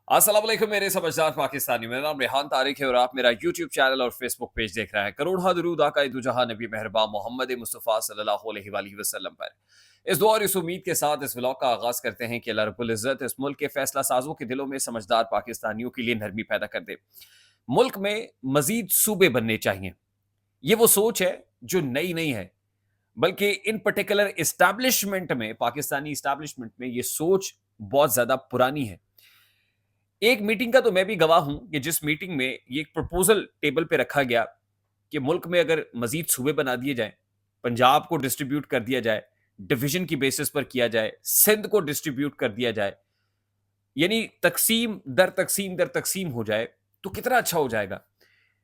अस्सलाम वालेकुम मेरे समझदार पाकिस्तानी। मेरा नाम रेहान तारिक है और आप मेरा यूट्यूब चैनल और फेसबुक पेज देख रहे हैं। करोड़ दरूद आका दो जहां नबी मेहरबान मोहम्मद मुस्तफ़ा सल्लल्लाहु अलैहि वसल्लम पर। इस दुआ और इस उम्मीद के साथ इस व्लॉग का आगाज करते हैं कि अल्लाह रब्बुल इज़्ज़त इस मुल्क के फैसला साजों के दिलों में समझदार पाकिस्तानियों के लिए नरमी पैदा कर दे। मुल्क में मजीद सूबे बनने चाहिए। ये वो सोच है जो नई नहीं है, बल्कि इन पर्टिकुलर इस्टेब्लिशमेंट में, पाकिस्तानी इस्टेब्लिशमेंट में ये सोच बहुत ज्यादा पुरानी है। एक मीटिंग का तो मैं भी गवाह हूं कि जिस मीटिंग में ये एक प्रपोजल टेबल पे रखा गया कि मुल्क में अगर मजीद सूबे बना दिए जाएं, पंजाब को डिस्ट्रीब्यूट कर दिया जाए, डिवीजन की बेसिस पर किया जाए, सिंध को डिस्ट्रीब्यूट कर दिया जाए, यानी तकसीम दर तकसीम हो जाए, तो कितना अच्छा हो जाएगा।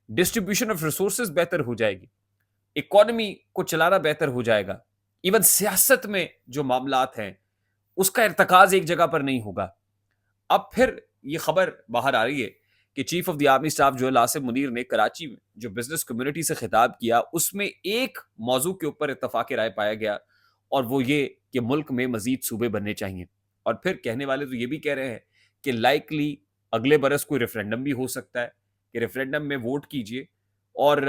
डिस्ट्रीब्यूशन ऑफ रिसोर्सेज बेहतर हो जाएगी, इकोनॉमी को चलाना बेहतर हो जाएगा, इवन सियासत में जो मामलात हैं उसका इर्तकाज एक जगह पर नहीं होगा। अब फिर ये खबर बाहर आ रही है कि chief of the army staff जो आसिम मुनीर ने कराची में जो बिजनेस कम्युनिटी से खिताब किया, उसमें एक मौजू के ऊपर इत्तफाक राय पाया गया, और वो ये कि मुल्क में मजीद सूबे बनने चाहिए। और फिर कहने वाले तो ये भी कह रहे हैं कि लाइकली अगले बरस कोई रेफरेंडम भी हो सकता है कि रेफरेंडम में वोट कीजिए और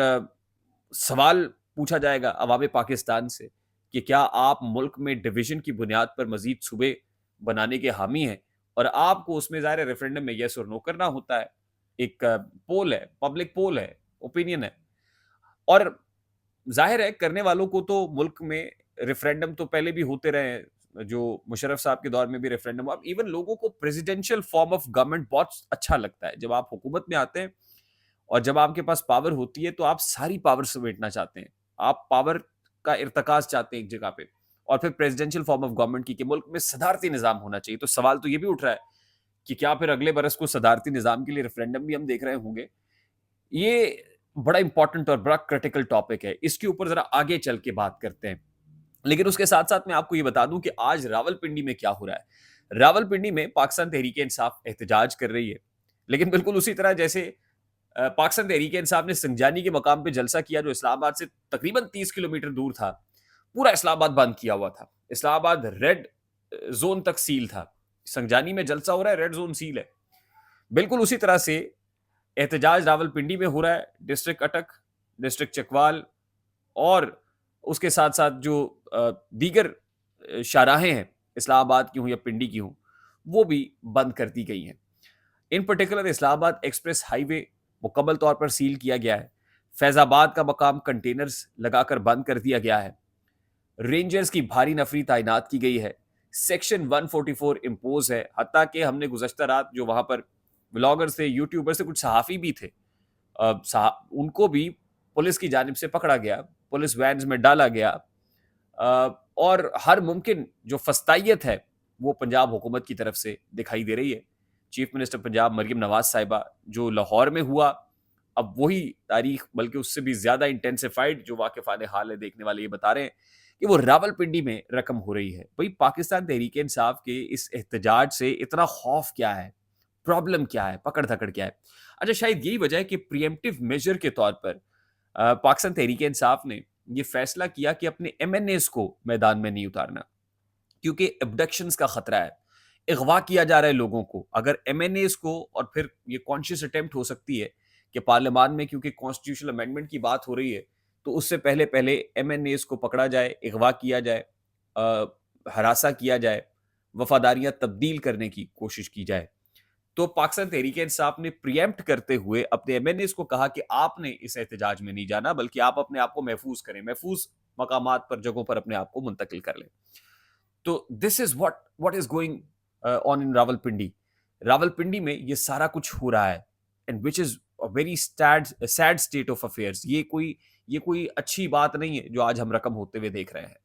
सवाल पूछा जाएगा अवाम पाकिस्तान से कि क्या आप मुल्क में डिवीजन की बुनियाद पर मजीद सूबे बनाने के हामी हैं, और आपको उसमें ज़ाहिर है रेफरेंडम में यस और नो करना होता है। एक पोल है, पब्लिक पोल है, ओपिनियन है। और ज़ाहिर है करने वालों को तो मुल्क में रेफरेंडम तो पहले भी होते रहे हैं, जो मुशर्रफ साहब के दौर में भी रेफरेंडम। अब इवन लोगों को प्रेसिडेंशियल फॉर्म ऑफ गवर्नमेंट बहुत अच्छा लगता है। जब आप हुकूमत में आते हैं और जब आपके पास पावर होती है तो आप सारी पावर समेटना चाहते हैं। आप पावर का इर्तकाज चाहते हैं एक जगह पे, और फिर प्रेसिडेंशियल फॉर्म ऑफ गवर्नमेंट की कि मुल्क में सदारती निज़ाम होना चाहिए। तो सवाल तो ये भी उठ रहा है कि क्या फिर अगले बरस को सदारती निज़ाम के लिए रेफरेंडम भी हम देख रहे होंगे? ये बड़ा इंपॉर्टेंट और बड़ा क्रिटिकल टॉपिक है। इसके ऊपर ज़रा आगे चल के बात करते हैं। लेकिन उसके साथ-साथ मैं आपको ये बता दूँ कि आज रावलपिंडी में क्या हो रहा है। रावलपिंडी में पाकिस्तान तहरीक-ए-इंसाफ एहतजाज कर रही है। लेकिन बिल्कुल उसी तरह जैसे पाकिस्तान तहरीक-ए-इंसाफ ने संजानी के मकाम पे जलसा किया, जो इस्लामाबाद से तकरीबन 30 किलोमीटर दूर था। पूरा इस्लामाबाद बंद किया हुआ था। इस्लामाबाद रेड ज़ोन तक सील था। संजानी में जलसा हो रहा है, रेड ज़ोन सील है। बिल्कुल उसी तरह से एहतजाज रावलपिंडी में हो रहा है। डिस्ट्रिक्ट अटक, डिस्ट्रिक्ट चकवाल और उसके साथ-साथ जो दीगर शाहराहें हैं, इस्लामाबाद की हों या पिंडी की हों, वो भी बंद कर दी गई हैं। इन पर्टिकुलर इस्लामाबाद एक्सप्रेस हाईवे मुकम्मल तौर पर सील किया गया है। फैज़ाबाद का मकाम कंटेनर्स लगाकर बंद कर दिया गया है। रेंजर्स की भारी नफरी तैनात की गई है। सेक्शन 144 इम्पोज है। हत्ता कि हमने गुज़श्ता रात जो वहाँ पर व्लॉगर्स थे, यूट्यूबर्स थे, कुछ सहाफ़ी भी थे, उनको भी पुलिस की जानिब से पकड़ा गया, पुलिस वैन्स में डाला गया। और हर मुमकिन जो फस्तायत है वो पंजाब हुकूमत की तरफ से दिखाई दे रही है। चीफ मिनिस्टर पंजाब मरियम नवाज साहिबा जो लाहौर में हुआ, अब वही तारीख बल्कि उससे भी ज़्यादा इंटेंसिफाइड जो वाकिफ़ान हाल है देखने वाले ये बता रहे हैं कि वो रावलपिंडी में रकम हो रही है। भाई पाकिस्तान तहरीक इंसाफ के इस एहतजाज से इतना खौफ क्या है? प्रॉब्लम क्या है? पकड़-धकड़ क्या है? अच्छा, शायद यही वजह है कि प्रिएम्प्टिव मेजर के तौर पर पाकिस्तान तहरीक इंसाफ ने ये फैसला किया कि अपने एमएनएस को मैदान में नहीं उतारना, क्योंकि अबडक्शंस का खतरा है, अगवा किया जा रहा है लोगों को। अगर एमएनएस को, और फिर ये कॉन्शियस अटेम्प्ट हो सकती है कि पार्लियामान में क्योंकि कॉन्स्टिट्यूशनल अमेंडमेंट की बात हो रही है, तो उससे पहले पहले एमएनएस को पकड़ा जाए, अगवा किया जाए, हरासा किया जाए, वफादारियां तब्दील करने की कोशिश की जाए। तो पाकिस्तान तहरीक इंसाफ ने प्रिएम्प्ट करते हुए अपने एमएनएस को कहा कि आपने इस एहतजाज में नहीं जाना, बल्कि आप अपने आप को महफूज करें, महफूज मकामात पर, जगहों पर अपने आप को मुंतकिल कर लें। तो this is what is going on in Rawalpindi. Rawalpindi में ये सारा कुछ हो रहा है, and which is a very sad state of affairs. ये कोई अच्छी बात नहीं है जो आज हम रकम होते हुए देख रहे हैं।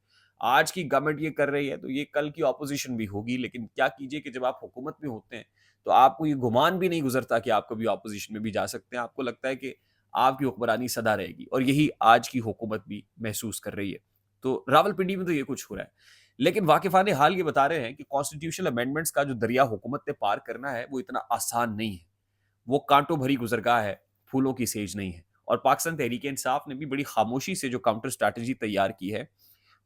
आज की गवर्नमेंट ये कर रही है तो ये कल की ऑपोजिशन भी होगी, लेकिन क्या कीजिए कि जब आप हुकूमत में होते हैं तो आपको ये गुमान भी नहीं गुजरता कि आप कभी ऑपोजिशन में भी जा सकते हैं। आपको लगता है कि आपकी हुक्मरानी सदा रहेगी, और यही आज की हुकूमत भी महसूस कर रही है। तो रावलपिंडी में तो ये कुछ हो रहा है। लेकिन वाकिफान हाल ये बता रहे हैं कि कॉन्स्टिट्यूशनल अमेंडमेंट्स का जो दरिया हुकूमत ने पार करना है वो इतना आसान नहीं है। वो कांटों भरी गुजरगाह है, फूलों की सेज नहीं है। और पाकिस्तान तहरीक इंसाफ ने भी बड़ी खामोशी से जो काउंटर स्ट्रैटेजी तैयार की है,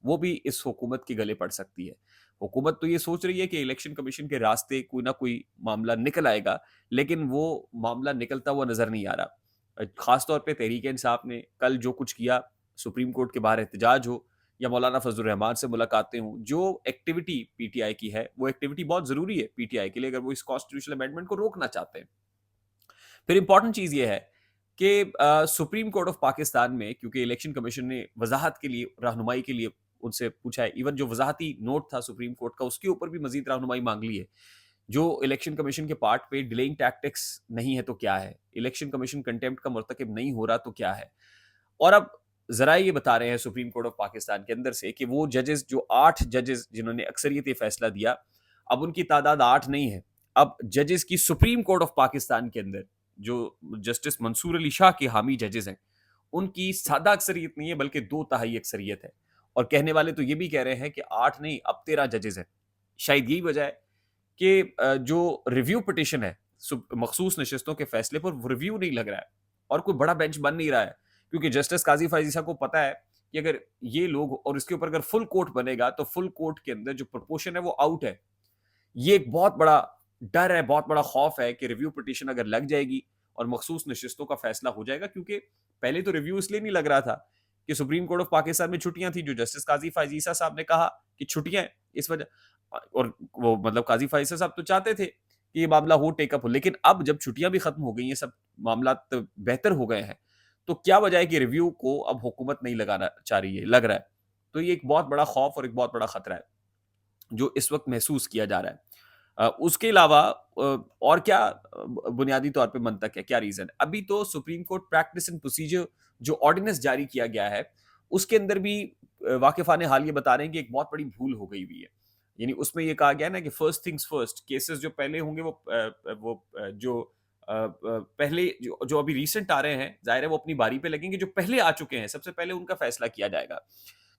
वो भी इस हुकूमत के गले पड़ सकती है। हुकूमत तो ये सोच रही है कि इलेक्शन कमीशन के रास्ते कोई ना कोई मामला निकल आएगा, लेकिन वो मामला निकलता हुआ नज़र नहीं आ रहा। ख़ास तौर पे तहरीक-ए-इंसाफ ने कल जो कुछ किया, सुप्रीम कोर्ट के बाहर एहतजाज हो या मौलाना फजल रहमान से मुलाकातें हों, जो एक्टिविटी पीटीआई की है, वो एक्टिविटी बहुत ज़रूरी है पीटीआई के लिए अगर वो इस कॉन्स्टिट्यूशनल अमेंडमेंट को रोकना चाहते हैं। फिर इंपॉर्टेंट चीज़ ये है कि सुप्रीम कोर्ट ऑफ पाकिस्तान में क्योंकि इलेक्शन कमीशन ने वजाहत के लिए, रहनुमाई के लिए उनसे पूछा है, इवन जो वजाहती नोट था सुप्रीम कोर्ट का, उसके ऊपर भी मजीद रहनुमाई मांग ली है। जो इलेक्शन कमीशन के पार्ट पे डिलेइंग टैक्टिक्स नहीं है तो क्या है? इलेक्शन कमीशन कंटेम्प्ट का मुर्तकिब नहीं हो रहा तो क्या है? और अब ज़रा ये बता रहे हैं सुप्रीम कोर्ट ऑफ पाकिस्तान के अंदर से कि वो जजेस जो 8 जजेस जिन्होंने अक्सरियती फैसला दिया, अब उनकी तादाद 8 नहीं है। अब जजेस की सुप्रीम कोर्ट ऑफ पाकिस्तान के अंदर जो जस्टिस मंसूर अली शाह के हामी जजेस हैं, उनकी सादा अक्सरियत नहीं है बल्कि 2 तिहाई अक्सरियत है। और कहने वाले तो ये भी कह रहे हैं कि 8 नहीं अब 13 जजेस हैं। शायद यही वजह है कि जो रिव्यू पिटिशन है मखसूस नशिस्तों के फैसले पर वो रिव्यू नहीं लग रहा है और कोई बड़ा बेंच बन नहीं रहा है क्योंकि जस्टिस काजी फायजीसा को पता है कि अगर ये लोग और इसके ऊपर अगर फुल कोर्ट बनेगा तो फुल कोर्ट के अंदर जो प्रपोर्शन है वो आउट है। ये एक बहुत बड़ा डर है, बहुत बड़ा खौफ है कि रिव्यू पिटिशन अगर लग जाएगी और मखसूस नशिस्तों का फैसला हो जाएगा क्योंकि पहले तो रिव्यू इसलिए नहीं लग रहा था कि सुप्रीम कोर्ट ऑफ पाकिस्तान में छुट्टियां थी, जो जस्टिस काजी फायजीसा साहब ने कहा कि छुट्टियां हैं इस वजह, और वो मतलब काजी फायजीसा साहब तो चाहते थे कि ये मामला हो टेकअप हो, लेकिन अब जब छुट्टियां भी खत्म हो गई हैं, सब मामला तो बेहतर हो गए हैं, तो क्या वजह है कि रिव्यू को अब हुकूमत नहीं लगाना चाह रही है, लग रहा है। तो ये एक बहुत बड़ा खौफ और एक बहुत बड़ा खतरा है जो इस वक्त महसूस किया जा रहा है। उसके अलावा और क्या बुनियादी तौर पे मंतक है, क्या रीज़न है? अभी तो supreme court practice and procedure जो ऑर्डिनेंस जारी किया गया है, उसके अंदर भी वाकिफ़ान हाल ये बता रहे हैं कि एक बहुत बड़ी भूल हो गई हुई है। यानी उसमें ये कहा गया है ना कि फर्स्ट थिंग्स फर्स्ट, केसेस जो पहले होंगे जो पहले जो जो अभी रिसेंट आ रहे हैं, ज़ाहिर है वो अपनी बारी पे लगेंगे, जो पहले आ चुके हैं, सबसे पहले उनका फैसला किया जाएगा।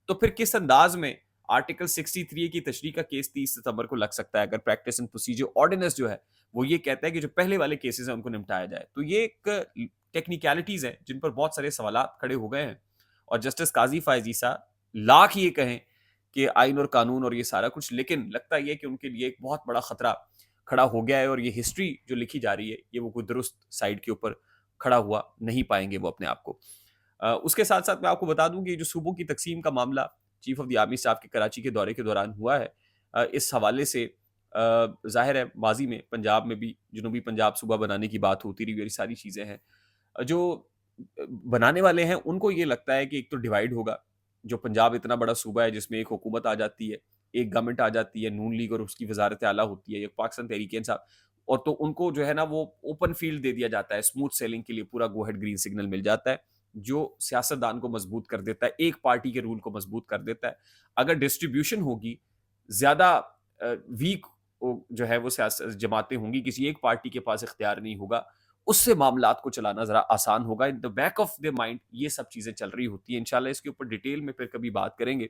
तो फिर किस अंदाज में आर्टिकल 63 की तशरीह का केस 30 सितंबर को लग सकता है अगर प्रैक्टिस एंड प्रोसीजर ऑर्डिनेंस जो है वो ये कहता है कि जो पहले वाले केसेस हैं उनको निपटाया जाए। तो ये एक टेक्निकलिटीज हैं जिन पर बहुत सारे सवालात खड़े हो गए हैं और जस्टिस काजी फायजीसा लाख ये कहें कि आइन और कानून और ये सारा कुछ, लेकिन लगता ये है कि उनके लिए एक बहुत बड़ा खतरा खड़ा हो गया है और ये हिस्ट्री जो लिखी जा रही है ये वो कोई दुरुस्त साइड के ऊपर खड़ा हुआ नहीं पाएंगे वो अपने आप को। उसके साथ साथ मैं आपको बता दूं कि जो सूबों की तकसीम का मामला chief of the army staff के कराची के दौरे के दौरान हुआ है, इस हवाले से ज़ाहिर है माजी में पंजाब में भी जनूबी पंजाब सूबा बनाने की बात होती रही, ये सारी चीज़ें हैं। जो बनाने वाले हैं उनको ये लगता है कि एक तो डिवाइड होगा, जो पंजाब इतना बड़ा सूबा है जिसमें एक हुकूमत आ जाती है, एक गवर्नमेंट आ जाती है, नून लीग और उसकी वजारत आला होती है, एक पाकिस्तान तहरीक इंसाफ, और तो उनको जो है ना वो ओपन फील्ड दे दिया जाता है, स्मूथ सेलिंग के लिए पूरा गो हेड ग्रीन सिग्नल मिल जाता है, जो सियासतदान को मजबूत कर देता है, एक पार्टी के रूल को मजबूत कर देता है। अगर डिस्ट्रीब्यूशन होगी, ज़्यादा वीक जो है वो सियासत जमातें होंगी, किसी एक पार्टी के पास इख्तियार नहीं होगा, उससे मामलात को चलाना ज़रा आसान होगा। In the back of the mind ये सब चीज़ें चल रही होती हैं। इंशाल्लाह इसके ऊपर डिटेल में फिर कभी बात करेंगे।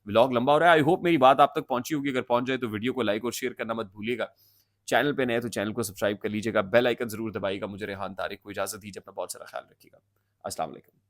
व्लॉग लंबा हो रहा है, आई होप मेरी बात आप तक पहुँची होगी, अगर पहुँच जाए तो वीडियो को लाइक और शेयर करना मत भूलिएगा। चैनल पे नए हैं तो चैनल को सब्सक्राइब कर लीजिएगा, बेल आइकन ज़रूर दबाइएगा। मुझे रेहान तारिक को इजाज़त दीजिए, अपना बहुत सारा ख्याल रखिएगा। अस्सलाम वालेकुम।